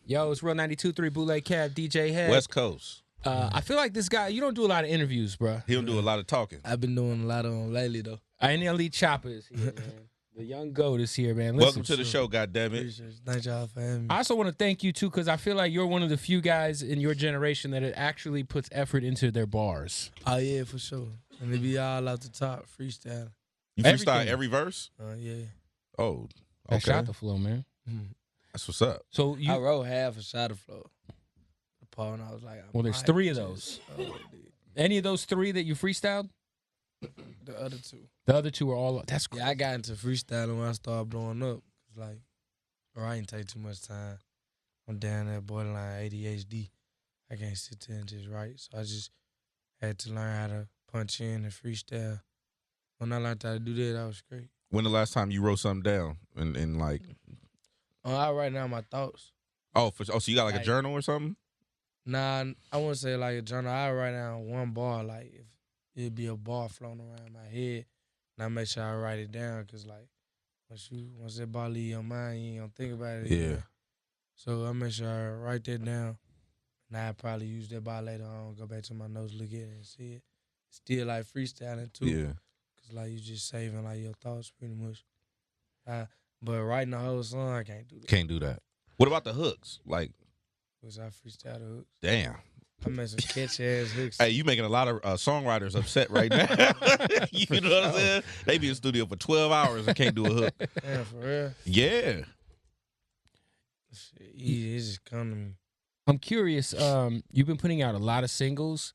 Yo, it's Real 92.3 Bootleg Kev DJ Hed. West Coast. I feel like this guy, you don't do a lot of interviews, bro. He don't do a lot of talking. I've been doing a lot of them lately, though. NLE Choppa is here, man. The young GOAT is here, man. Listen, Welcome to the show, goddammit. Thank y'all for having me. I also want to thank you, too, because I feel like you're one of the few guys in your generation that actually puts effort into their bars. Oh, yeah, for sure. And it be all out the top, freestyle. You freestyle Everything. every verse? Yeah. Oh, I okay. shot the flow, man. That's what's up. So I wrote half a shot of flow. The part, and I was like, well, there's 3 of those. Any of those 3 that you freestyled? The other 2. The other 2 are all. That's cool. Yeah, I got into freestyling when I started blowing up. It's like, writing take too much time. I'm down that borderline ADHD. I can't sit there and just write. So I just had to learn how to punch in and freestyle. When I learned how to do that was great. When the last time you wrote something down and like? I write down my thoughts. Oh, so you got like a journal or something? Nah, I wouldn't say like a journal. I write down one bar, like if it'd be a bar floating around my head, and I make sure I write it down, because like once that bar leave your mind, you ain't gonna think about it anymore. So I make sure I write that down, and I probably use that bar later on, go back to my notes, look at it and see it. Still like freestyling too. Yeah. Cause like you just saving like your thoughts pretty much. But writing the whole song, I can't do that. Can't do that. What about the hooks? Like, Cause I freestyle the hooks. damn. I made some catchy ass hooks. Hey, you making a lot of songwriters upset right now. You know what I'm saying? They be in the studio for 12 hours and can't do a hook. Yeah, for real. Yeah. Shit, easy. It just come to me. I'm curious. You've been putting out a lot of singles.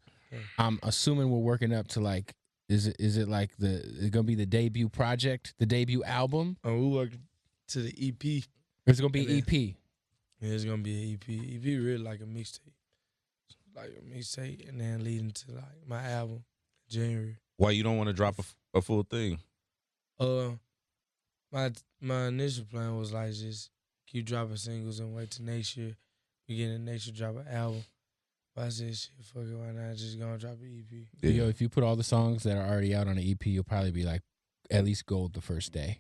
I'm assuming we're working up to like, is it like it's gonna be the debut project, the debut album? Oh, we working to the EP. Or is it gonna be an EP? Yeah, it's gonna be an EP. EP really like a mixtape. Like a mixtape, and then leading to like my album, January. Why you don't want to drop a full thing? My initial plan was like just keep dropping singles and wait till next year. Beginning next year, drop an album. But I said, shit, fuck it, why not just gonna drop an EP? Yeah. Yo, if you put all the songs that are already out on the EP, you'll probably be like at least gold the first day.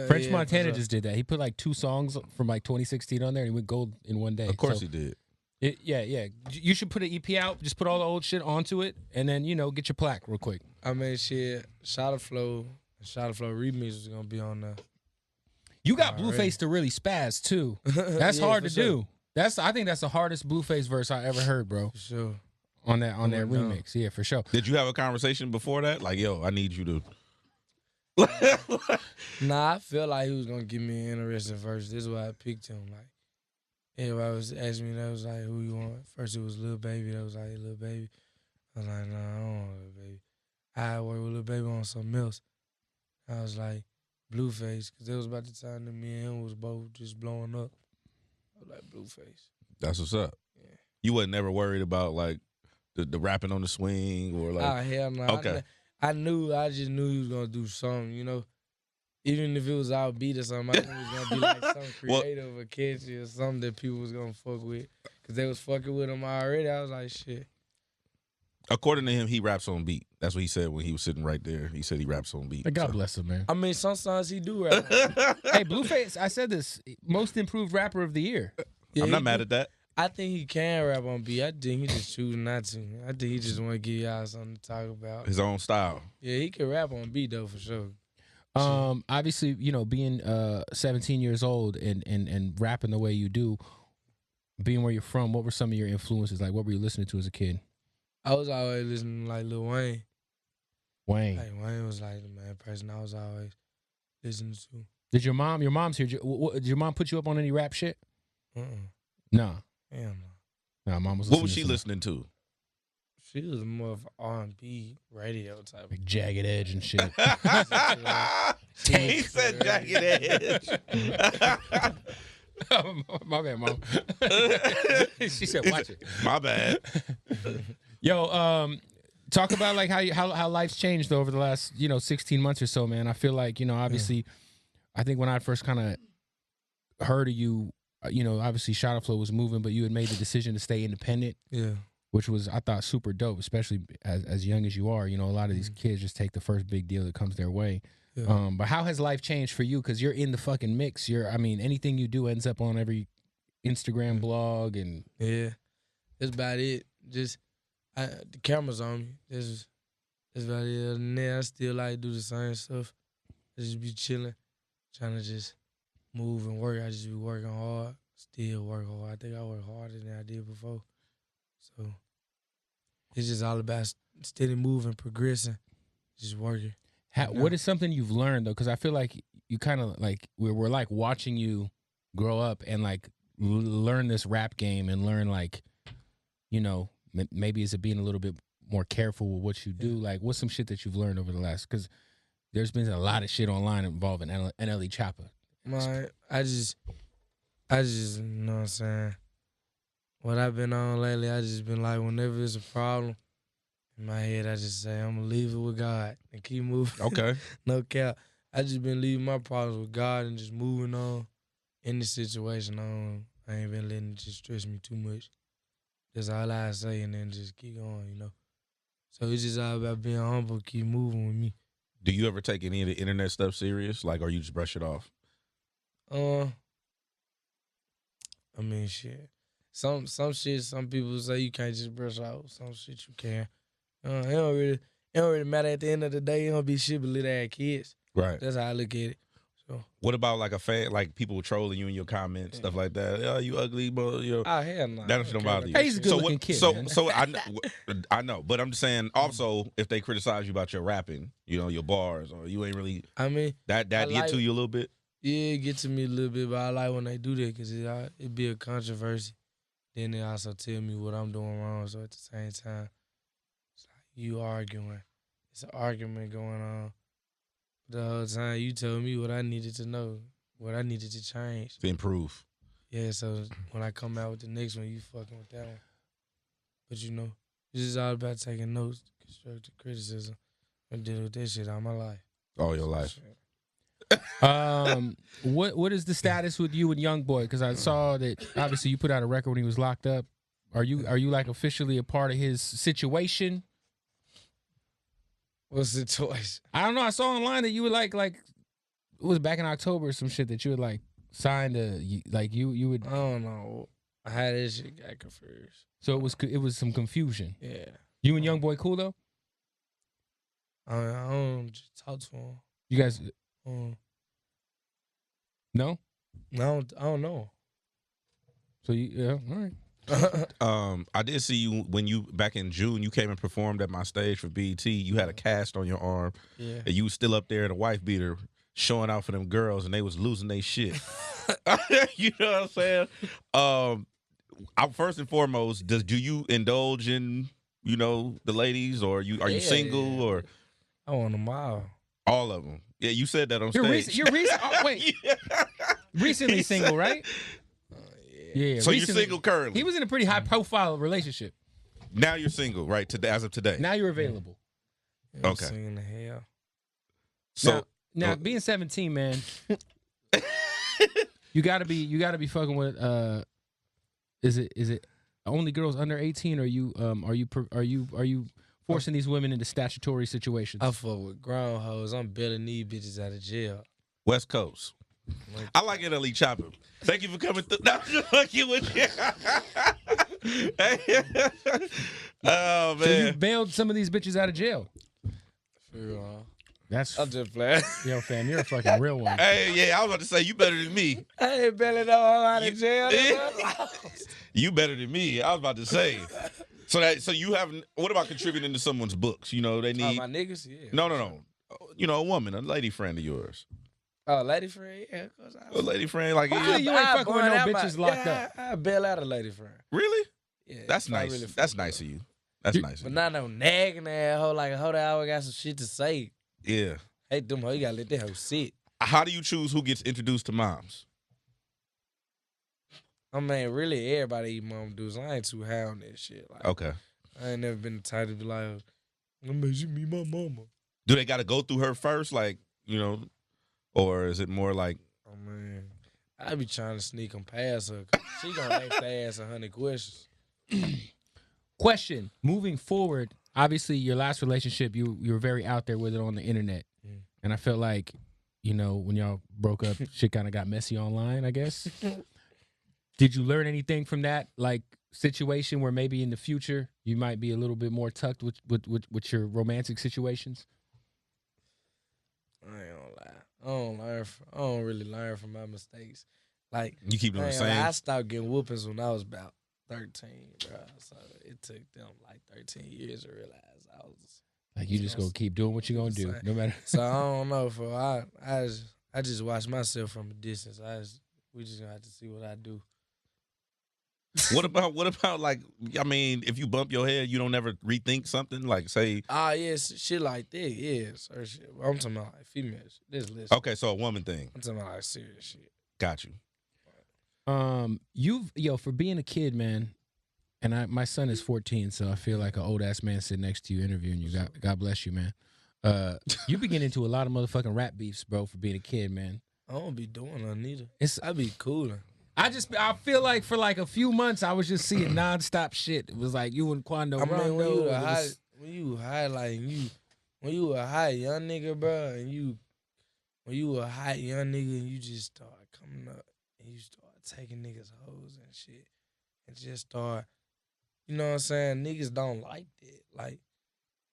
French Montana just did that. He put like 2 songs from like 2016 on there, and he went gold in one day. Of course he did. Yeah. You should put an EP out. Just put all the old shit onto it, and then get your plaque real quick. I mean, shit, Shot of Flow remix was gonna be on there. You got Blueface to really spaz too. That's hard to do. I think that's the hardest Blueface verse I ever heard, bro. For sure. On that remix, yeah, for sure. Did you have a conversation before that? Like, yo, I need you to. Nah, I feel like he was gonna give me an interesting verse. This is why I picked him. Like, everybody was asking me, that was like, who you want? First it was Lil Baby. That was like, Lil Baby. I was like, nah, I don't want Lil Baby. I worked with Lil Baby on something else. I was like, Blueface, because it was about the time that me and him was both just blowing up. I was like, Blueface. That's what's up. Yeah. You wasn't never worried about like the rapping on the swing or like. Oh, hell no. Okay. I just knew he was gonna do something, Even if it was out beat or something, I knew it was gonna be like something creative or catchy or something that people was gonna fuck with. Cause they was fucking with him already. I was like, shit. According to him, he raps on beat. That's what he said when he was sitting right there. He said he raps on beat. God bless him, man. I mean, some songs he do rap. Hey, Blueface, I said this, most improved rapper of the year. Yeah, I'm not mad at that. I think he can rap on beat. I think he just choosing not to. I think he just want to give y'all something to talk about. His own style. Yeah, he can rap on beat though, for sure. Obviously, being 17 years old and rapping the way you do, being where you're from, what were some of your influences? Like, what were you listening to as a kid? I was always listening to like Lil Wayne. Wayne. Like Wayne was like the main person I was always listening to. Did your mom's here? Did your mom put you up on any rap shit? No. Hell no. No, mom was. What was she listening to? She was more of R&B radio type. Like Jagged Edge and shit. He said Jagged Edge. My bad, mom. She said, "Watch it." My bad. Yo, talk about like how life's changed over the last 16 months or so, man. I feel like obviously, I think when I first kind of heard of you, obviously Shot of Flow was moving, but you had made the decision to stay independent. Yeah. Which was, I thought, super dope, especially as young as you are. A lot of these kids just take the first big deal that comes their way. Yeah. But how has life changed for you? Because you're in the fucking mix. Anything you do ends up on every Instagram blog and Yeah, that's about it. Just the camera's on me. That's about it. Other than that, I still like to do the same stuff. I just be chilling, trying to just move and work. I just be working hard, still work hard. I think I work harder than I did before. So it's just all about steady moving, progressing, just working. what is something you've learned though? Because I feel like you kind of like we're like watching you grow up and like learn this rap game and learn like, you know, maybe is it being a little bit more careful with what you do? Like, what's some shit that you've learned over the last? Because there's been a lot of shit online involving NLE Choppa. Man, I just, you know what I'm saying? What I've been on lately, I just been like, whenever it's a problem, in my head, I just say, I'm going to leave it with God and keep moving. Okay. No cap. I just been leaving my problems with God and just moving on in the situation. I ain't been letting it just stress me too much. That's all I say, and then just keep going, you know? So it's just all about being humble, keep moving with me. Do you ever take any of the internet stuff serious? Like, or you just brush it off? I mean, shit. Some shit, some people say you can't just brush off. Some shit you can. It don't really matter at the end of the day. It don't be shit but little ass kids. Right. That's how I look at it. So. What about like a fan, like people trolling you in your comments, stuff like that? Oh, you ugly, but you know. Oh, hell no. That don't bother you. Hey, he's a good-looking kid, man. So I know, but I'm just saying. Also, if they criticize you about your rapping, you know, your bars, or you ain't really. I mean, that get to you a little bit. Yeah, it get to me a little bit, but I like when they do that because it be a controversy. Then they also tell me what I'm doing wrong. So at the same time, it's like you arguing. It's an argument going on. The whole time you told me what I needed to know, what I needed to change. To improve. Yeah, so when I come out with the next one, you fucking with that one. But you know, this is all about taking notes, constructive criticism, and dealing with that shit all my life. All your life. What is the status with you and Youngboy? Because I saw that obviously you put out a record when he was locked up. Are you like officially a part of his situation? What situation? I don't know. I saw online that you were like it was back in October or some shit that you would like signed you would. I don't know. I had this shit got confused. So it was some confusion. Yeah. You and Youngboy cool though? I don't just talk to him. You guys. No? I don't know. So all right. I did see you when you back in June. You came and performed at my stage for BET. You had a cast on your arm, yeah. And you was still up there in a wife beater, showing out for them girls, and they was losing their shit. You know what I'm saying? First and foremost, do you indulge in the ladies, or are you single or? I want them all of them. Yeah, you said that on stage. Wait. Recently single, right? Yeah. So you're single currently. He was in a pretty high profile relationship. Now you're single, right? As of today. Now you're available. Yeah, okay. Singing the hell. So now being 17, man, you gotta be fucking with. Is it only girls under 18? Or are you forcing these women into statutory situations? I fuck with grown hoes. I'm bailing these bitches out of jail. West Coast. I like NLE Choppa. Thank you for coming through. No, I'm just fucking with you. Oh, man. So you bailed some of these bitches out of jail. For real. I'm just playing. Yo, fam, you're a fucking real one. Hey, yeah, I was about to say, you better than me. I ain't bailing no hoe out of jail. You better than me. I was about to say. So you haven't. What about contributing to someone's books? They need. My niggas, yeah. No. A woman, a lady friend of yours. Oh, lady friend, yeah. A lady friend, like you ain't fucking with no bitches locked up. I bail out a lady friend. Really? Yeah. That's nice. Really That's nice of you. That's nice. But not no nagging ass hoe. Like a hoe that always got some shit to say. Yeah. Hey, them hoe, you gotta let that hoe sit. How do you choose who gets introduced to moms? I mean, really, everybody eat mom dudes. I ain't too high on that shit. Like, okay. I ain't never been the type to be like, I made you meet my mama. Do they got to go through her first, or is it more like? Oh man, I be trying to sneak them past her. 'Cause she gonna ask her ass 100 questions. Question: moving forward, obviously your last relationship, you were very out there with it on the internet, and I felt like, when y'all broke up, shit kind of got messy online, I guess. Did you learn anything from that, like, situation where maybe in the future you might be a little bit more tucked with your romantic situations? I ain't gonna lie. I don't really learn from my mistakes. Like, You keep doing the same. I stopped getting whoopings when I was about 13, bro. So it took them like 13 years to realize I was Like, you just gonna keep doing what you gonna do, no matter. So I don't know, I just watch myself from a distance. We just gonna have to see what I do. What about like, I mean, if you bump your head, you don't ever rethink something, like say Yes, shit like that, yes. Or shit. I'm talking about like females. This list. okay, so a woman thing. I'm talking about like serious shit. Got you. For being a kid, man, and my son is 14, so I feel like an old ass man sitting next to you interviewing you. God bless you, man. You be getting into a lot of motherfucking rap beefs, bro, for being a kid, man. I don't be doing nothing either. I be cooling. I feel like for like a few months I was just seeing nonstop shit. It was like you and Quando. I mean, when you a hot young nigga, bro, and when you a hot young nigga and you just start coming up and you start taking niggas hoes and shit and just start, you know what I'm saying? Niggas don't like that. Like,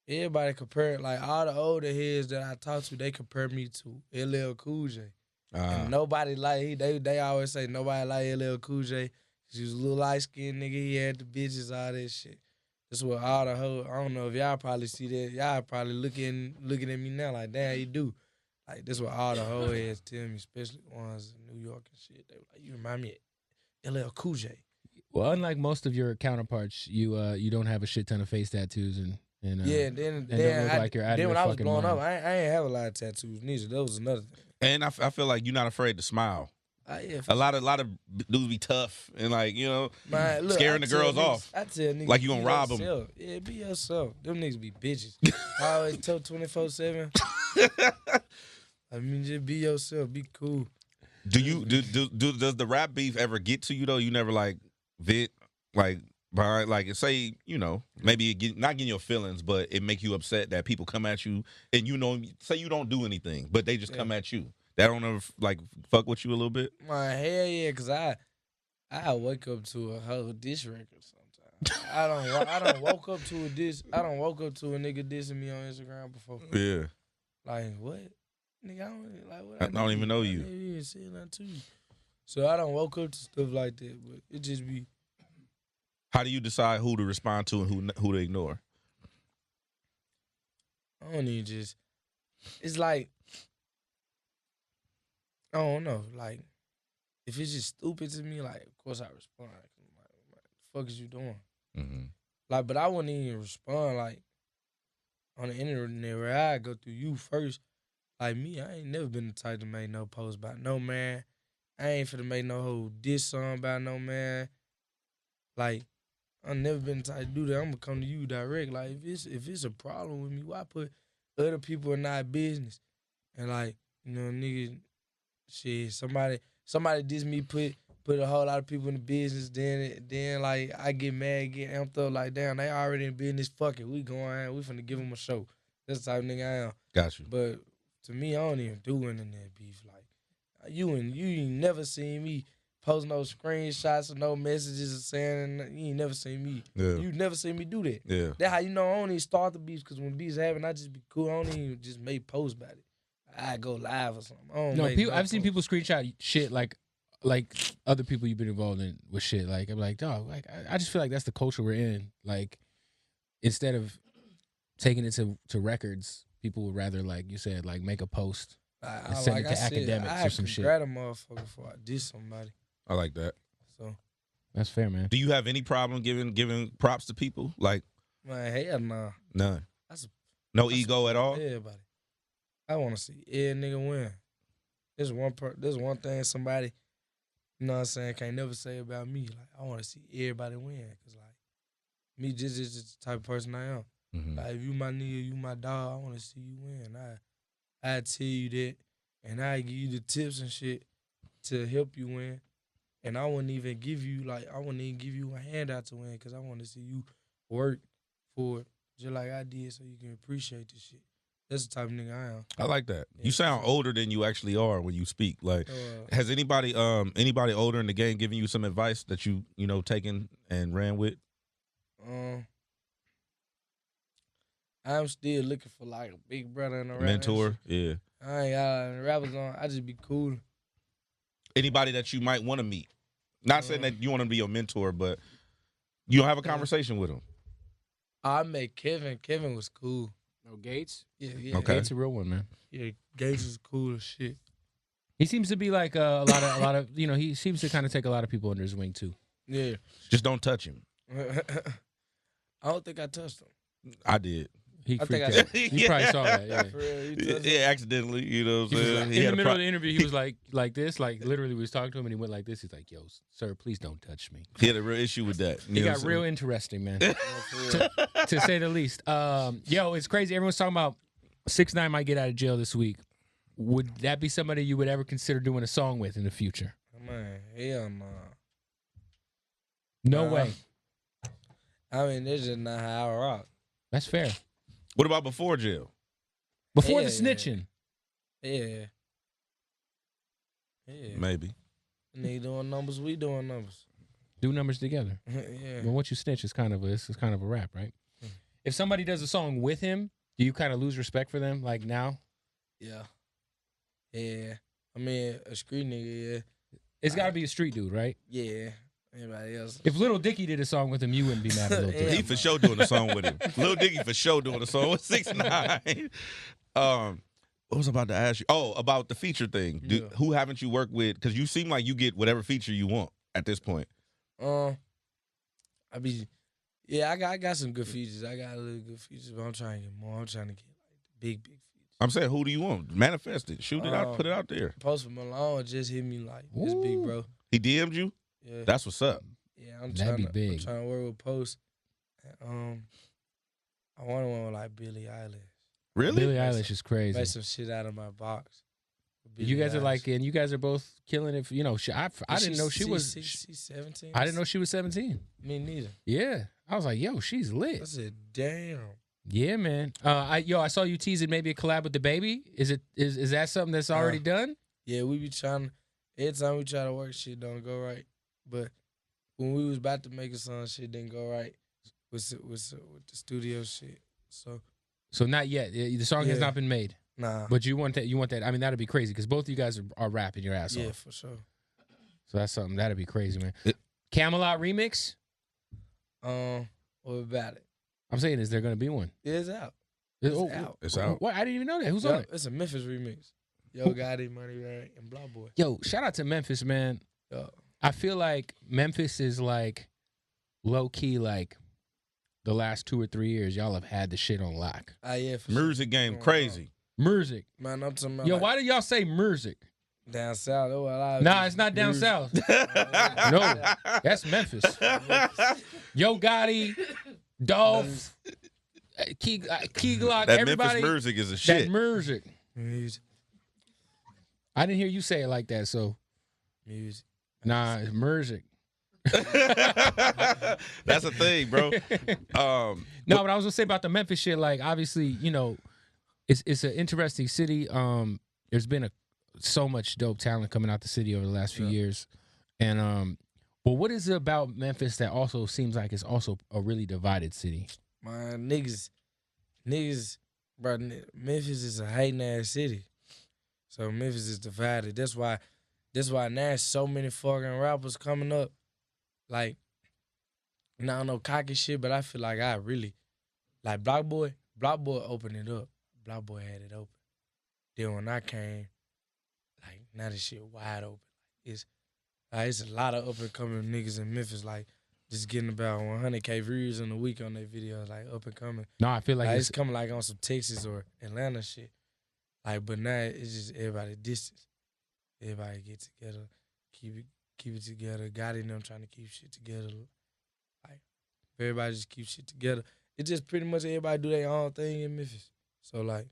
everybody compare, like all the older heads that I talk to, they compare me to LL Cool J. And nobody like they always say nobody like LL Cool J. He was a little light skinned nigga. He had the bitches, all that shit. That's what all the whole. I don't know if y'all probably see that. Y'all probably looking at me now like, damn, you do. Like, this what all the whole heads tell me, especially ones in New York and shit. They were like, you remind me of LL Cool J. Well, unlike most of your counterparts, you don't have a shit ton of face tattoos and then don't look like you're out of your when I was fucking blowing mind. up, I ain't have a lot of tattoos neither. That was another thing. And I feel like you're not afraid to smile. Yeah, a lot of dudes be tough and like, you know, man, look, scaring the girls off. I tell niggas, like you gonna rob them. Yeah, be yourself. Them niggas be bitches. I always tell 24/7. I mean, just be yourself. Be cool. Does the rap beef ever get to you though? You never like vent like behind, like say, you know, maybe not getting your feelings, but it make you upset that people come at you and you know, say you don't do anything, but they just come at you. That don't ever like fuck with you a little bit? My hell yeah, cause I wake up to a whole diss record sometimes. I don't woke up to a diss. I don't woke up to a nigga dissing me on Instagram before. Yeah. Like what? Nigga, I don't like what I don't even know you. I didn't even say nothing to you. So I don't woke up to stuff like that, but it just be. How do you decide who to respond to and who to ignore? I don't even just. It's like. I don't know. Like, if it's just stupid to me, like, of course I respond. Like, what the fuck is you doing? Mm-hmm. Like, but I wouldn't even respond, like, on the internet where I go through you first. Like, me, I ain't never been the type to make no post about no man. I ain't finna make no whole diss song about no man. Like, I've never been the type to do that. I'm gonna come to you direct. Like, if it's a problem with me, why put other people in our business? And, like, you know, niggas... Shit, somebody diss me, put a whole lot of people in the business. Then like I get mad, get amped up. Like damn, they already in business. Fuck it, we going. We finna give them a show. That's the type of nigga I am. Got you. But to me, I don't even do internet beef. Like you ain't never seen me post no screenshots or no messages or saying. You ain't never seen me. Yeah. You never seen me do that. Yeah. That's how you know I don't even start the beef, because when beefs happen, I just be cool. I don't even just make posts about it. I go live or something. I've seen people screenshot shit like other people you've been involved in with shit. Like I'm like, dog, like I just feel like that's the culture we're in. Like instead of taking it to records, people would rather, like you said, like make a post and send it to academics or some shit. I a motherfucker before I diss somebody. I like that. So that's fair, man. Do you have any problem giving props to people? Like, man, hell nah. None. No ego at all? Everybody. I want to see every nigga win. There's one thing somebody, you know what I'm saying, can't never say about me. Like, I want to see everybody win. Because, like, me just is the type of person I am. Mm-hmm. Like, if you my nigga, you my dog, I want to see you win. I tell you that, and I give you the tips and shit to help you win. And I wouldn't even give you a handout to win, because I want to see you work for it just like I did, so you can appreciate this shit. That's the type of nigga I am. I like that. Yeah, You sound so- older than you actually are when you speak. Like, has anybody older in the game giving you some advice that you taken and ran with? I'm still looking for like a big brother in the rap Mentor? industry. Yeah. I ain't got rappers on. I just be cool. Anybody that you might want to meet? Not saying that you want to be your mentor, but you don't have a conversation with him. I met Kevin. Kevin was cool. No Gates. Yeah. Okay. Gates a real one, man. Yeah, Gates was cool as shit. He seems to be like a lot of he seems to kind of take a lot of people under his wing too. Yeah. Just don't touch him. I don't think I touched him. I did. He I think freaked out. You probably saw that. Yeah. For real, you touched him? Yeah, accidentally. You know what I'm He was saying? like, He in had the a middle of the interview, he was like this, like literally we was talking to him and he went like this. He's like, "Yo, sir, please don't touch me." He had a real issue with that. He got real interesting, man, to say the least. Yo, it's crazy. Everyone's talking about 6ix9ine might get out of jail this week. Would that be somebody you would ever consider doing a song with in the future? Man, hell no. No Nah. way. I mean, that's just not how I rock. That's fair. What about before jail? Before Yeah, the snitching. Yeah. Yeah. Maybe. Nigga doing numbers, we doing numbers. Do numbers together. Yeah. But once you snitch, it's kind of a rap, right? If somebody does a song with him, do you kind of lose respect for them like now? Yeah. Yeah. I mean, a street nigga, yeah. It's got to be a street dude, right? Yeah. Anybody else? If Lil Dicky did a song with him, you wouldn't be mad at Lil Yeah. Dicky. He for sure doing a song with him. Lil Dicky for sure doing a song with 6ix9ine. What was I about to ask you? Oh, about the feature thing. Yeah. Who haven't you worked with? Because you seem like you get whatever feature you want at this point. I got some good features. I got a little good features, but I'm trying to get more. I'm trying to get like the big features. I'm saying, who do you want? Manifest it. Shoot it out. Put it out there. Post Malone just hit me like this big bro. He DM'd you? Yeah. That's what's up. Yeah, I'm That'd trying be to big. I'm trying to work with Post. I want one with like Billie Eilish. Really? Billie Eilish is crazy. Make some shit out of my box. You guys are Eilish. like, and you guys are both killing it. I didn't know she was. She's 17. I didn't know she was 17. Me neither. Yeah, I was like, yo, she's I lit. said, damn. Yeah, man. I saw you teasing maybe a collab with the baby. Is that something that's already done? Yeah, we be trying. Every time we try to work, shit don't go right. But when we was about to make a song, shit didn't go right with the studio shit. So not yet. The song has Yeah. not been made. nah. But you want that. You want that. I mean, that'd be crazy because both of you guys are rapping your ass Yeah, off. for sure. So that's something that'd be crazy, man. It- Camelot remix. What about it? I'm saying, is there going to be one? It's out. It's Oh, out. It's out. What? I didn't even know that. Who's on it? It's a Memphis remix. Yo Gotti, Money Bag, and Blah Boy. Yo, shout out to Memphis, man. Yo. I feel like Memphis is like low key, like the last 2 or 3 years, y'all have had the shit on lock. Yeah, for Music game crazy. Music. Man, I'm talking about Yo, like, why do y'all say music? down south. There were a lot of Nah, it's not down music. south. No, that's Memphis. Yo Gotti, Dolph, Key Glock, That everybody. Memphis music is a That shit. music. Music. I didn't hear you say it like that, so Music. nah, it's music. That's a thing, bro. No, but I was gonna say about the Memphis shit. Like, obviously, you know, it's an interesting city. There's been so much dope talent coming out the city over the last few years, and but what is it about Memphis that also seems like it's also a really divided city? Man, niggas, bro, Memphis is a hating ass city. So Memphis is divided. That's why now so many fucking rappers coming up. Like, now I don't know cocky shit, but I feel like I really, like Block Boy opened it up. Block Boy had it open. Then when I came, like, now this shit wide open. It's a lot of up and coming niggas in Memphis, like, just getting about 100K views in a week on their videos, like, up and coming. No, I feel like Like, it's coming like on some Texas or Atlanta shit. Like, but now it's just everybody distance. Everybody get together, keep it together. Gotti and them trying to keep shit together. Like, everybody just keep shit together. It's just pretty much everybody do their own thing in Memphis. So like,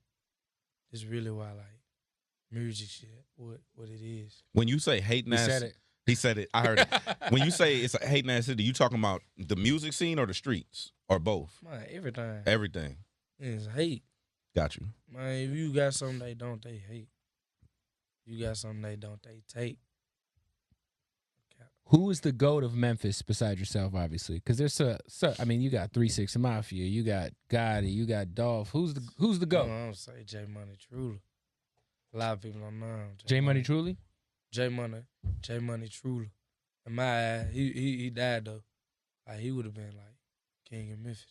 it's really why like music shit, what it is. When you say hating he ass, said it. he said it. I heard it. When you say it's a hating ass city, you talking about the music scene or the streets or both? Man, everything. Everything. It's hate. Got you. Man, if you got something they don't, they hate. You got something they don't, they take. Who is the GOAT of Memphis besides yourself, obviously? Because there's I mean, you got 3 6 Mafia, you got Gotti, you got Dolph. Who's the GOAT? I don't say J Money Truly. A lot of people don't know him. J Money Truly? J Money Truly. In my eye, he died though. Like he would have been like king of Memphis.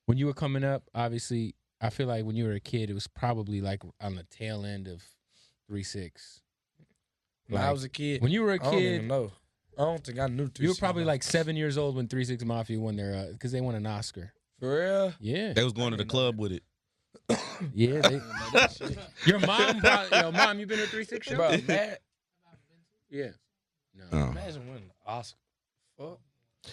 When you were coming up, obviously, I feel like when you were a kid, it was probably like on the tail end of 3 6. When I was a kid, when you were a I don't kid, even know. I don't think I knew 3 you were probably like 7 years old when 3 6 Mafia won their because they won an Oscar. For real? Yeah, They was going to the club with it. yeah. Your mom, mom, you been to 3 6 show? Bro, man, Yeah. No. Oh. imagine winning an Oscar. Fuck.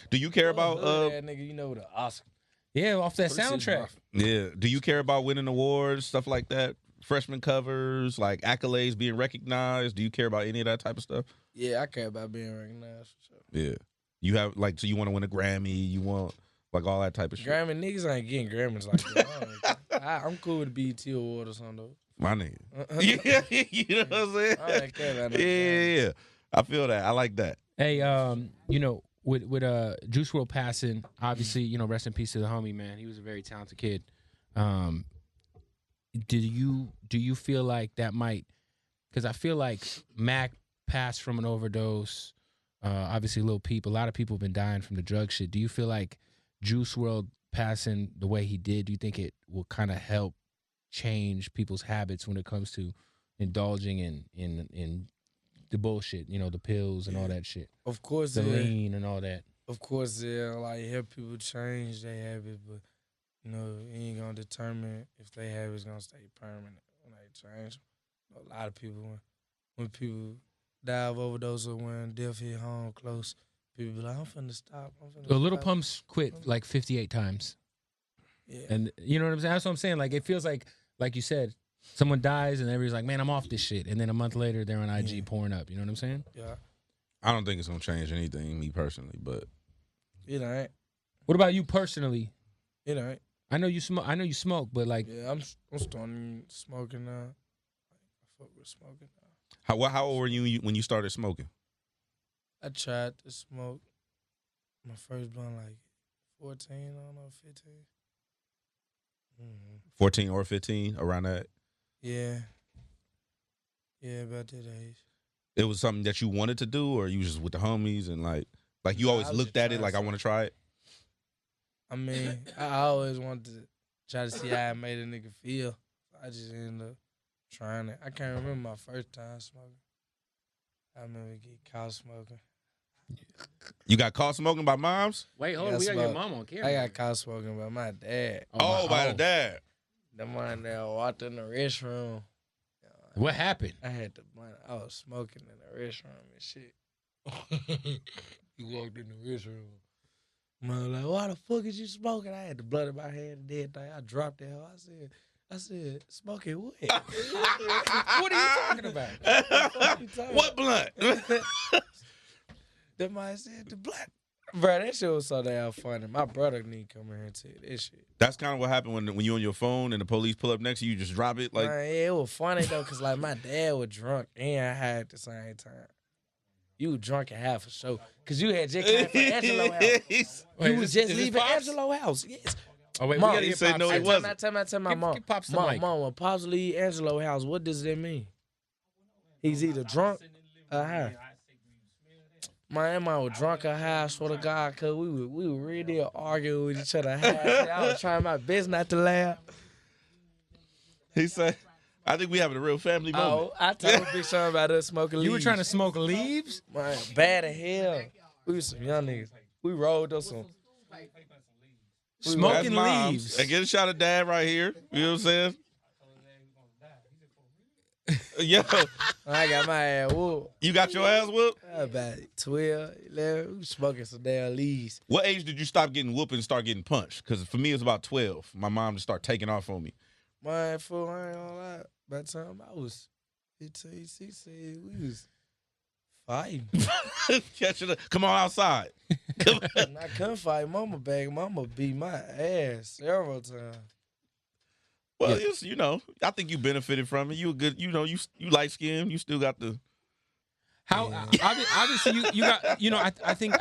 Do you care about that nigga, you know the Oscar. Yeah, off that 36 soundtrack. Mafia. Yeah. Do you care about winning awards, stuff like that? Freshman covers, like accolades, being recognized. Do you care about any of that type of stuff? Yeah, I care about being recognized for sure. Yeah. You have like, so you want to win a Grammy? You want like all that type of shit? Grammy niggas ain't getting Grammys like that. I'm cool with the BET award or something though. My nigga. Yeah, you know what I'm saying? I ain't care about no Yeah. I feel that. I like that. Hey, you know, with Juice WRLD passing, obviously, you know, rest in peace to the homie, man. He was a very talented kid. Do you feel like that might? Because I feel like Mac passed from an overdose. Obviously, Lil Peep. A lot of people have been dying from the drug shit. Do you feel like Juice WRLD passing the way he did? Do you think it will kind of help change people's habits when it comes to indulging in the bullshit? You know, the pills and all that shit. Of course, The lean and all that. Of course, like help people change their habits, but you know, it ain't gonna determine if their habits gonna stay permanent when they change. A lot of people, when people die of overdose or when death hit home close, people be like, "I'm finna stop." The Little Pumps quit like 58 times. Yeah. And you know what I'm saying? That's what I'm saying. Like, it feels like you said, someone dies and everybody's like, man, I'm off this shit. And then a month later, they're on IG pouring up. You know what I'm saying? Yeah. I don't think it's gonna change anything, me personally, but It ain't. What about you personally? It ain't. I know you smoke, but like, Yeah, I'm starting smoking now. I fuck with smoking now. how old were you when you started smoking? I tried to smoke my first blunt like 14, I don't know, 15. 14 or 15, around that. Yeah. Yeah, about that age. It was something that you wanted to do, or you was just with the homies and like you Nah, always I was looked just at it trying like I want to try it. I mean, I always wanted to try to see how it made a nigga feel. I just ended up trying it. I can't remember my first time smoking. I remember getting caught smoking. You got caught smoking by moms? wait, hold Yeah, on, we got your smoke. mom on camera. I got caught smoking by my dad. Oh, by the dad. The one that walked in the restroom. What happened? I had the blunt. I was smoking in the restroom and shit. He walked in the restroom. Man, like, why the fuck is you smoking? I had the blunt in my hand and everything. I dropped that hoe. I said, smoking what? What are you talking about? What blunt? That man said the blunt. Bro, that shit was so damn funny. My brother need to come in here and tell you this shit. That's kind of what happened when you're on your phone and the police pull up next to you. You just drop it like. Man, yeah, it was funny though, cause like my dad was drunk and high at the same time. You were drunk and high for sure, cause you had just came from Angelo house. You was just leaving Angelo house. Yes. Oh wait, Mom, we gotta he get said Pops no, in. it wasn't. Tell my mom. Give Pops the mic. Mom, when Pops leave Angelo house, what does that mean? He's either drunk or high. My mom was drunk or high, I swear to God, cause we were really arguing with each other. High. I was trying my best not to laugh. He said, "I think we having a real family moment." Oh, I told Big Sean about us smoking leaves. You were trying to smoke leaves? Man, bad as hell. We was some young niggas. We rolled us some. Smoking That's moms. leaves. And get a shot of dad right here. You know what I'm saying? Yo, I got my ass whooped. you got your ass whooped? About 12, 11. We was smoking some damn leaves. What age did you stop getting whooped and start getting punched? Because for me, it was about 12. My mom just started taking off on me. Man, fool, I ain't gonna lie. By the time I was 15, 16, we was fighting. Catching it. Come on outside. Come on. And I couldn't fight Mama back. Mama beat my ass several times. Well, you know, I think you benefited from it. You a good, you know, you light skinned. You still got the. How obviously you got, you know, I think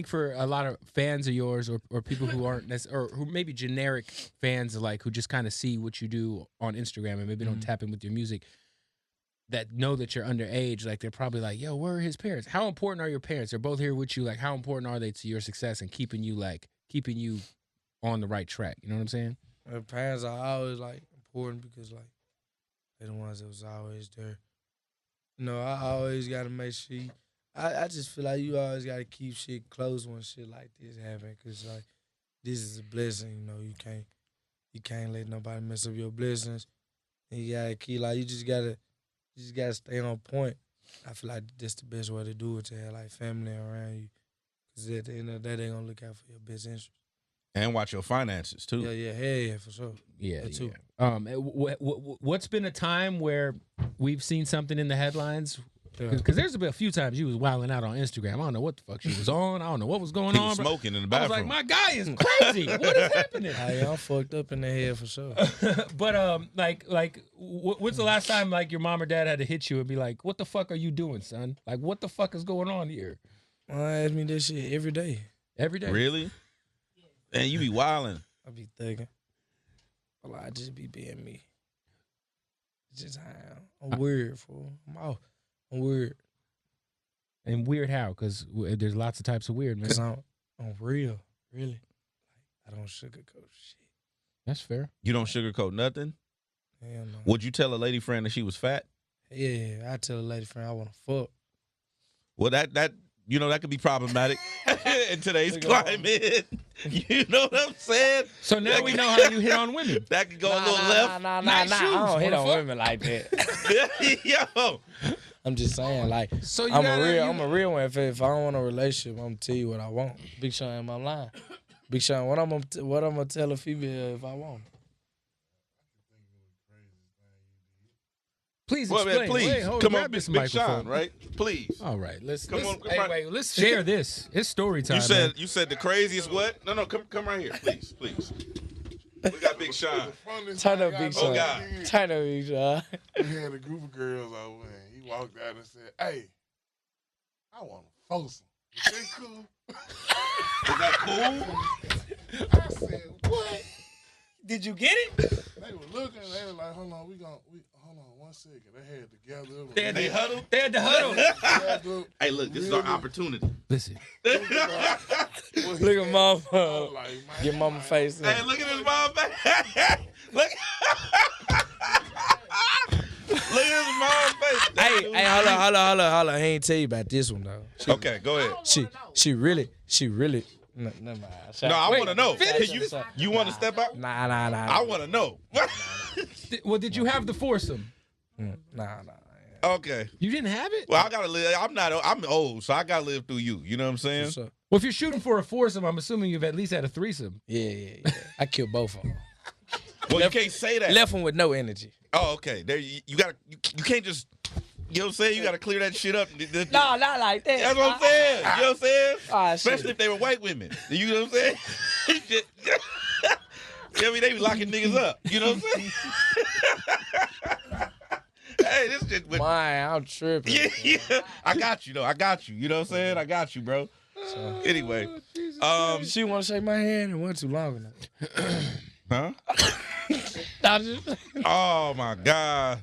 for a lot of fans of yours or people who aren't or who maybe generic fans like who just kind of see what you do on Instagram and maybe don't tap in with your music, that know that you're underage, like they're probably like, yo, where are his parents? How important are your parents? They're both here with you. Like, how important are they to your success and keeping you on the right track? You know what I'm saying? My parents are always like important because like they're the ones that was always there. You know, I always gotta make sure. I just feel like you always gotta keep shit close when shit like this happen, cause like this is a blessing. You know, you can't let nobody mess up your blessings, and you gotta keep like you just gotta stay on point. I feel like that's the best way to do it, to have like family around you, cause at the end of the day they gonna look out for your best interest. And watch your finances too. Yeah, for sure. Yeah, That too. What's been a time where we've seen something in the headlines? Yeah. Because there's been a few times you was wilding out on Instagram. I don't know what the fuck she was on. I don't know what was going He on. was bro. smoking in the I was bathroom. like, my guy is crazy. What is happening? Hey, I'm fucked up in the head for sure. But what's the last time like your mom or dad had to hit you and be like, what the fuck are you doing, son? Like, what the fuck is going on here? Ask me this shit every day. Every day. Really? And you be wilding. I be thinking. Well, I just be being me. It's just how I am. I'm weird, fool. I'm weird. And weird how? Because there's lots of types of weird, man. Because I'm real, really. Like, I don't sugarcoat shit. That's fair. You don't sugarcoat nothing? Hell no. Would you tell a lady friend that she was fat? Yeah, I tell a lady friend I want to fuck. Well, that you know, that could be problematic in today's climate. You know what I'm saying? So now we know how you hit on women. That could go a little left. Nice I shoes, don't hit on motherfucker. women like that. Yo. I'm just saying, like, So I'm a real one. If I don't want a relationship, I'm gonna tell you what I want. Big Sean ain't my line. Big Sean, what I'm gonna tell a female if I want? Please Well, explain. man, please. Wait, hold Come grab on, this Big microphone. Sean, right? Please. All right, let's on, let's share this. It's story time. man. You said the craziest what? No, come right here, please. We got Big Sean. Turn up, Big Sean. Oh God. Turn up, Big Sean. We had a group of girls over and he walked out and said, "Hey, I want to foursome. Is that cool?" Is that cool? I said, "What?" Did you get it? They were looking. They were like, "Hold on, hold on 1 second." They had together. They huddled. They had to huddle. Hey, look, this is our opportunity. Listen, Look at mama. Get mama face in. Hey, look at his mom face. Look. Look at his mom face. Hey, hold on. He ain't tell you about this one though. Okay, go ahead. She really. No, never mind. No, I want to know. Finish. You want to step out? Nah. I want to know. well, did you have the foursome? Nah. Okay. You didn't have it. Well, I gotta live. I'm old, so I gotta live through you. You know what I'm saying? What's up? Well, if you're shooting for a foursome, I'm assuming you've at least had a threesome. Yeah. I killed both of them. Well, you can't say that. Left one with no energy. Oh, okay. There, you gotta. You can't just. You know what I'm saying? You gotta clear that shit up. No, not like that. That's what I'm saying. You know what I'm saying? Especially shit. if they were white women. You know what I'm saying? I mean, they be locking niggas up. You know what I'm saying? Hey, this shit. Man, I'm tripping. Yeah. I got you though. I got you. You know what I'm saying? I got you, bro. So, Anyway, she want to shake my hand and went too long enough. huh? Oh my God.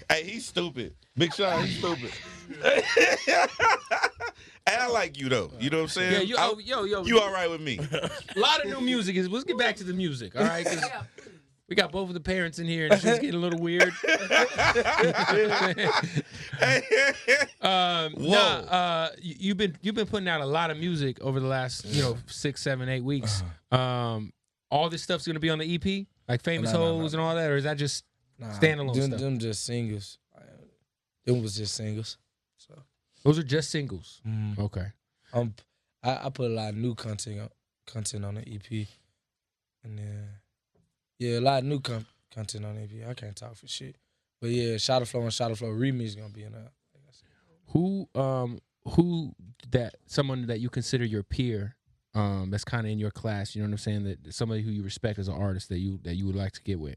Hey, he's stupid. Big Sean, he's stupid. And I like you though. You know what I'm saying? Yeah, yo. You all right with me? A lot of new music is. Let's get back to the music, all right? 'Cause we got both of the parents in here, and shit's getting a little weird. You've been putting out a lot of music over the last 6, 7, 8 weeks. All this stuff's gonna be on the EP, like Famous Hoes and all that, or is that just standalone stuff? Them just singles. Them was just singles. So Those are just singles. Okay. I put a lot of new content on the EP, and then a lot of new content on the EP. I can't talk for shit, but yeah, Shot of Flow and Shot of Flow remix gonna be in there. Who someone that you consider your peer that's kind of in your class? You know what I'm saying? That somebody who you respect as an artist that you would like to get with.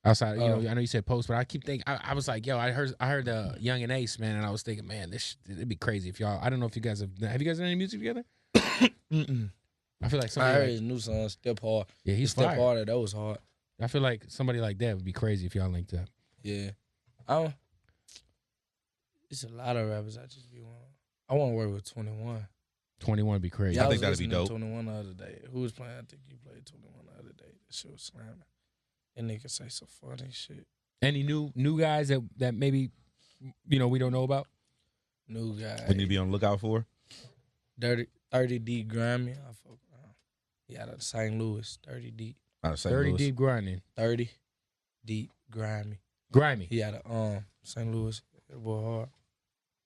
Outside, you know, I know you said Post, but I keep thinking. I was like, yo, I heard Young and Ace, man, and I was thinking, man, it'd be crazy if y'all. I don't know if you guys have you guys done any music together? I feel like somebody. I heard his new song, Step Hard. Yeah, he's Step fire. Harder. That was hard. I feel like somebody like that would be crazy if y'all linked up. Yeah. It's a lot of rappers I just be wanting. I want to work with 21. 21 would be crazy. I think that'd be dope. 21 the other day. Who was playing? I think you played 21 the other day. That shit was slamming. And niggas say some funny shit. Any new guys that maybe we don't know about? New guy. We need to be on the lookout for. 30 Deep Grammy. I fuck around. He out of St. Louis. 30 Deep. Out of St. 30 Louis. Deep Grinding. 30 Deep Grammy. Grimy. He out of St. Louis. That boy hard.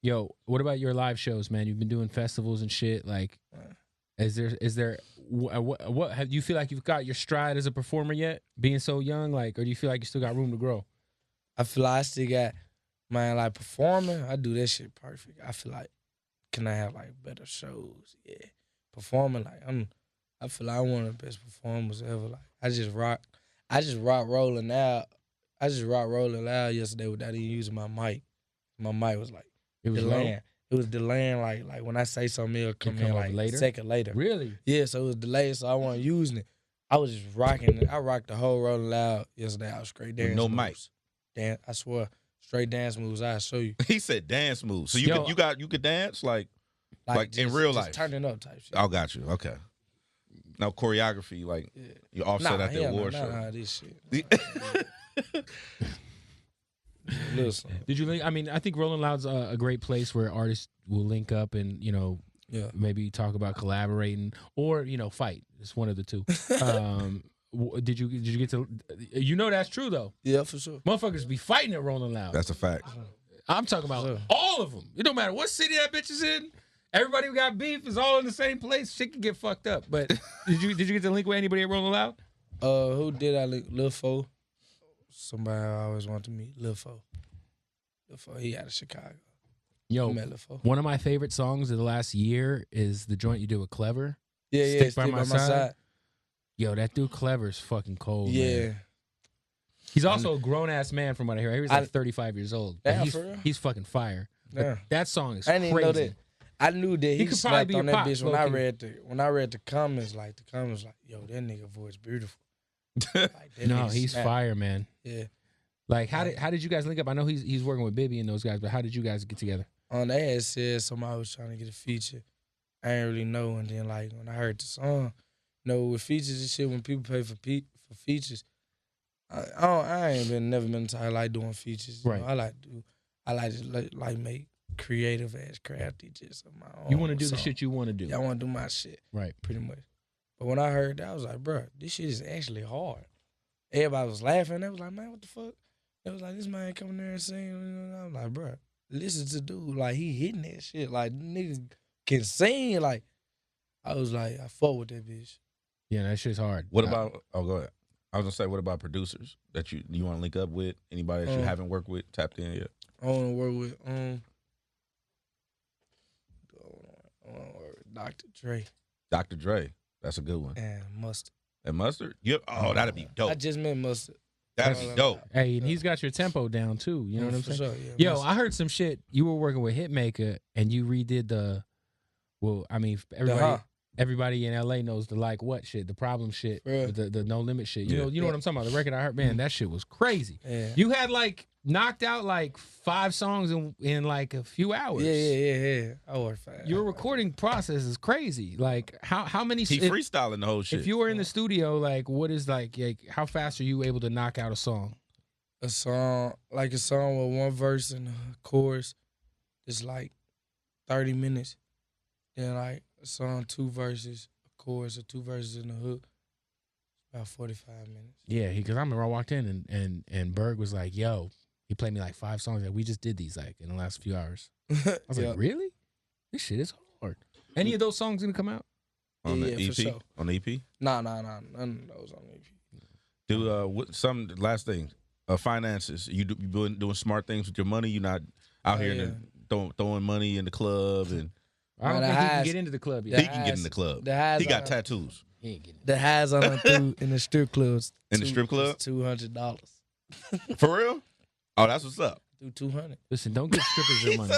Yo, what about your live shows, man? You've been doing festivals and shit. Like, is there what have you feel like you've got your stride as a performer yet? Being so young, like, or do you feel like you still got room to grow? I feel like I still got, man, like performing. I do that shit perfect. I feel like, can I have like better shows? Yeah, performing like I feel like I'm one of the best performers ever. Like I just rock rolling out. I just rock rolling out yesterday without even using my mic. My mic was like. It was delaying. low? It was delaying like when I say something, it'll come in like later? a second later. Really? Yeah, so it was delayed, so I wasn't using it. I was just rocking it. I rocked the whole Rolling Loud yesterday. I was straight dance no moves. I swear, straight dance moves. I'll show you. He said dance moves. So you could dance like just, in real just life. turning up type shit. I got you. Okay. Now choreography, like you offset at the award show. Nah, this shit. Listen. Did you link? I mean, I think Rolling Loud's a great place where artists will link up and maybe talk about collaborating or fight. It's one of the two. Did you get to? That's true though. Yeah, for sure. Motherfuckers be fighting at Rolling Loud. That's a fact. I'm talking about all of them. It don't matter what city that bitch is in. Everybody who got beef is all in the same place. Shit can get fucked up. But did you get to link with anybody at Rolling Loud? Who did I link? Lil Fo. Somebody I always wanted to meet. Lil Fo. Lil Fo, he out of Chicago. Yo, met Lil Fo. One of my favorite songs of the last year is the joint you did with Clever. Yeah, Stick by my side. Yo, that dude Clever's fucking cold, man. He's also a grown-ass man from what I hear. He's like 35 years old. Yeah, he's fucking fire. Yeah. That song is I didn't crazy. Even know that. I knew that he could slapped probably on be that a pop, bitch when I read the comments. Like, yo, that nigga voice beautiful. No, he's fire, man. Yeah. Like, how did you guys link up? I know he's working with Bibby and those guys, but how did you guys get together? They had said somebody was trying to get a feature. I didn't really know, and then like when I heard the song, with features and shit, when people pay for features, I ain't never been tired like doing features. Right. I like to make creative ass crafty just of my own. You want to do the shit you want to do. Yeah, I want to do my shit. Right. Pretty much. But when I heard that, I was like, bro, this shit is actually hard. Everybody was laughing. They was like, man, what the fuck? They was like, this man coming there and singing. I was like, bro, listen to dude. Like, he hitting that shit. Like, niggas can sing. Like, I was like, I fuck with that bitch. Yeah, that shit's hard. What about, go ahead. I was going to say, what about producers that you want to link up with? Anybody that you haven't worked with, tapped in yet? I want to work with, Dr. Dre. Dr. Dre. That's a good one. And Mustard. And Mustard? Yep. Oh, that'd be dope. I just met Mustard. That'd be dope. Hey, and he's got your tempo down too. You know what I'm saying? Sure, yeah, Yo, Mustard. I heard some shit. You were working with Hitmaker and you redid everybody in LA knows the like what shit, the problem shit, Yeah. the no limit shit. You know what I'm talking about. The record I heard, man, that shit was crazy. Yeah. You had like knocked out like 5 songs in like a few hours. Yeah. I work fast. Your recording process is crazy. Like how many? He freestyling the whole shit. If you were in the studio, like what is like how fast are you able to knock out a song? A song with one verse and a chorus, it's like 30 minutes. Then like a song, 2 verses, a chorus, or 2 verses and a hook, about 45 minutes. Yeah, because I remember I walked in and Berg was like, "Yo," he played me like 5 songs that we just did these like in the last few hours. I was like, "Really? This shit is hard." Any of those songs gonna come out on the EP? For sure. On the EP? Nah, none of those on the EP. Do last thing. Finances. You doing smart things with your money. You're not out here throwing money in the club and I don't Man, think he can highs- get into the club He yet. can get in the club. The highs He got on- tattoos. He ain't getting. The highs on them through in the strip clubs. In the strip club? $200. For real? Oh, that's what's up. Through 200. Listen, don't give strippers your money.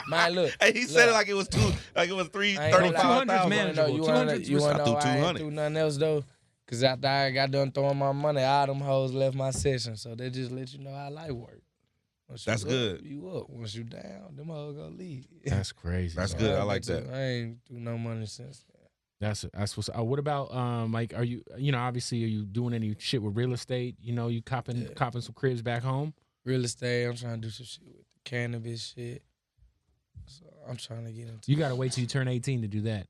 Man, look. Hey, he said it look. like it was three I ain't gonna lie. 35,000. manageable. You wanna 200's know I threw I ain't 200. do nothing else though? Cause after I got done throwing my money, all them hoes left my session. So they just let you know how life work. Once you That's up, good. You up. Once you down, them hoes gonna leave. That's crazy. That's bro. good. I like bet that. you, I ain't do no money since. That's what's. What about like, are you obviously, are you doing any shit with real estate? You know, you copping some cribs back home. Real estate, I'm trying to do some shit with the cannabis shit. So I'm trying to get into You gotta wait till you turn 18 to do that.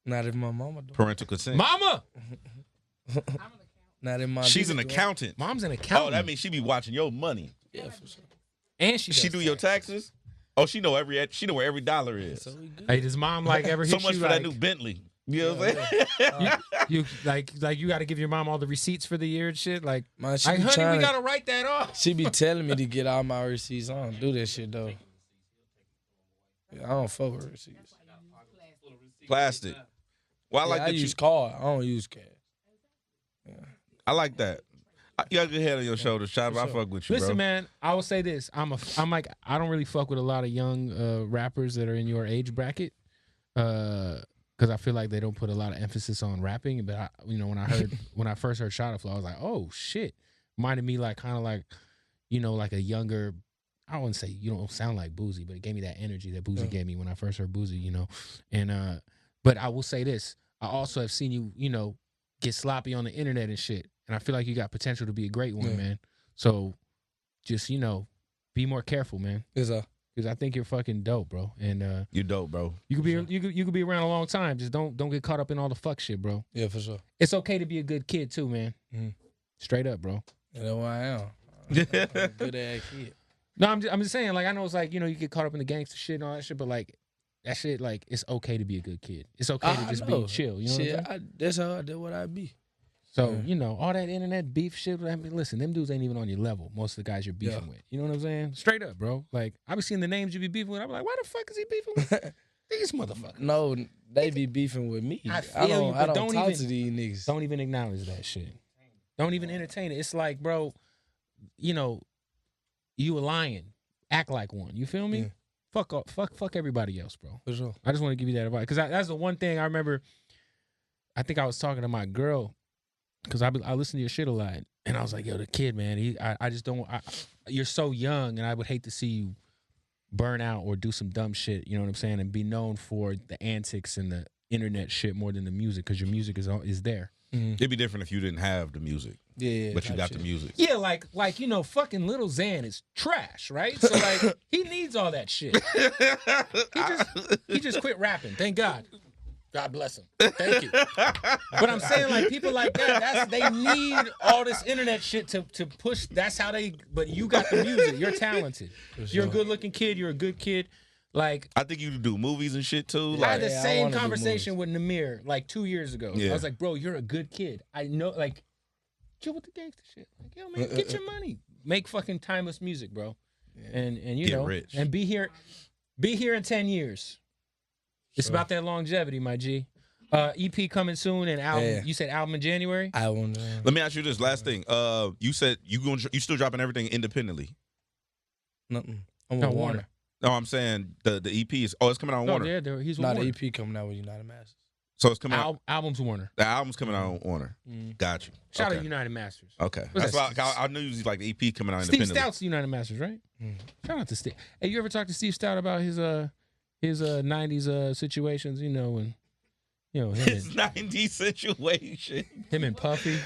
Not if my mama do. Parental consent. Mama, Not if my She's an bitch do it. accountant. mom's an Oh, accountant. that means she be watching your money. Yeah, for sure. and she She does do your tax. taxes? Oh, she know where every dollar is. So we good. Hey, does mom like ever So hit much you for like that new Bentley. You know what I'm saying? you like you got to give your mom all the receipts for the year and shit? Like, Man, she like be honey, trying we to- gotta write that off. She be telling me to get all my receipts. I don't do that shit though. Yeah, I don't fuck with receipts. Plastic. Well, I like I that use card. I don't use cash. I like that. You got a good head on your shoulders, Choppa. I fuck with you, Listen, bro. man, I will say this: I'm like, I don't really fuck with a lot of young rappers that are in your age bracket, because I feel like they don't put a lot of emphasis on rapping. But when I first heard Shot Flow, I was like, oh shit, reminded me like kind of like, like a younger. I wouldn't say you don't sound like Boozy, but it gave me that energy that Boozy gave me when I first heard Boozy, And but I will say this: I also have seen you, get sloppy on the internet and shit. And I feel like you got potential to be a great one, man. So just, be more careful, man. Yes, sir. Because I think you're fucking dope, bro. And You dope, bro. you could be around a long time. Just don't get caught up in all the fuck shit, bro. Yeah, for sure. It's okay to be a good kid too, man. Straight up, bro. You know who I am. I'm a good ass kid. No, I'm just saying, like, I know it's like, you get caught up in the gangster shit and all that shit, but like that shit, like, it's okay to be a good kid. It's okay to just be chill. You know shit, what I'm saying? that's how I did what I be. So, all that internet beef shit, I mean, listen, them dudes ain't even on your level, most of the guys you're beefing with. You know what I'm saying? Straight up, bro. Like, I be seeing the names you be beefing with. I'm like, why the fuck is he beefing with these motherfuckers? No, they be beefing with me. I feel you, but I don't don't talk even- to these niggas. Don't even acknowledge that shit. Don't even entertain it. It's like, bro, you a lion. Act like one. You feel me? Yeah. Fuck everybody else, bro. For sure. I just want to give you that advice. Because that's the one thing I remember. I think I was talking to my girl, because I listen to your shit a lot. And I was like, yo, the kid, man, I just don't, you're so young, and I would hate to see you burn out or do some dumb shit, you know what I'm saying? And be known for the antics and the internet shit more than the music, because your music is there. It'd be different if you didn't have the music, Yeah, but you type got shit. the music. Yeah, like fucking Lil Xan is trash, right? So like he needs all that shit. He just quit rapping. Thank God. God bless him. Thank you. But I'm saying, like, people like that, they need all this internet shit to push. That's how they. But you got the music. You're talented. You're a good looking kid. You're a good kid. Like, I think you do movies and shit too. I had Like, the Yeah, I same wanna do conversation with Namir like 2 years ago. Yeah. I was like, bro, you're a good kid. I know, like, chill with the gangster shit. Like, yo, man, get your money. Make fucking timeless music, bro. And you Get know, rich. and be here in 10 years. It's about that longevity, my G. EP coming soon and album. Yeah. You said album in January? I want let me ask you this last thing. You said you still dropping everything independently. nothing. I'm No, with Warner. Warner. No, I'm saying the EP is it's coming out on Warner. Yeah, he's with Not Warner. the EP coming out with United Masters. So it's coming out. Album's Warner. The album's coming out on Warner. Got you. Shout okay. out United Masters. Okay, What's that's that? why I knew it was like the EP coming out Steve independently. Stout's United Masters, right? Shout out to Steve. Hey, you ever talk to Steve Stout about his 90s situations? And him His and, 90s situation. him and Puffy.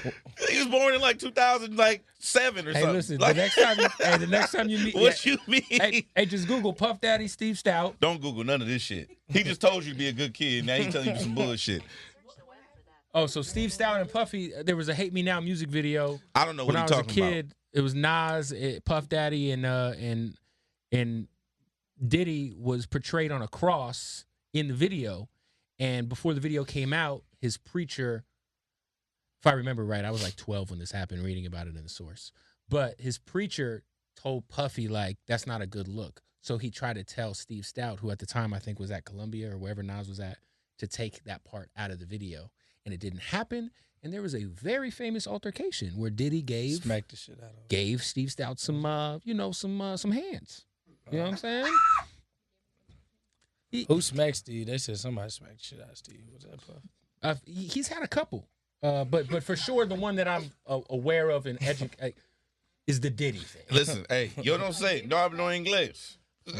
He was born in like 2007 or Hey, something. listen, Like, the next time you meet, what you mean? hey, just Google Puff Daddy Steve Stout. Don't Google none of this shit. He just told you to be a good kid. Now he telling you some bullshit. Oh, so Steve Stout and Puffy. There was a "Hate Me Now" music video. I don't know what When I he's was a talking about. kid, it was Nas, Puff Daddy, and Diddy was portrayed on a cross in the video. And before the video came out, his preacher, if I remember right, I was like 12 when this happened, reading about it in the source. But his preacher told Puffy, like, that's not a good look. So he tried to tell Steve Stout, who at the time I think was at Columbia or wherever Nas was at, to take that part out of the video. And it didn't happen. And there was a very famous altercation where Diddy Smack the shit out of him. gave Steve Stout some hands. You know what I'm saying? Who smacked Steve? They said somebody smacked the shit out of Steve. Was that Puff? He's had a couple. But for sure, the one that I'm aware of and is the Diddy thing. Listen, hey, yo don't say no hablo inglés. You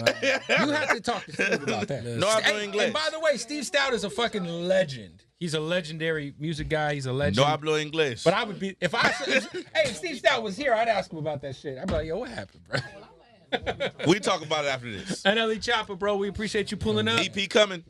have to talk to Steve about that. No hablo inglés. And by the way, Steve Stout is a fucking legend. He's a legendary music guy. He's a legend. No hablo inglés. But I would be if Steve Stout was here, I'd ask him about that shit. I'd be like, yo, what happened, bro? We talk about it after this. NLE Choppa, bro. We appreciate you pulling up. EP coming.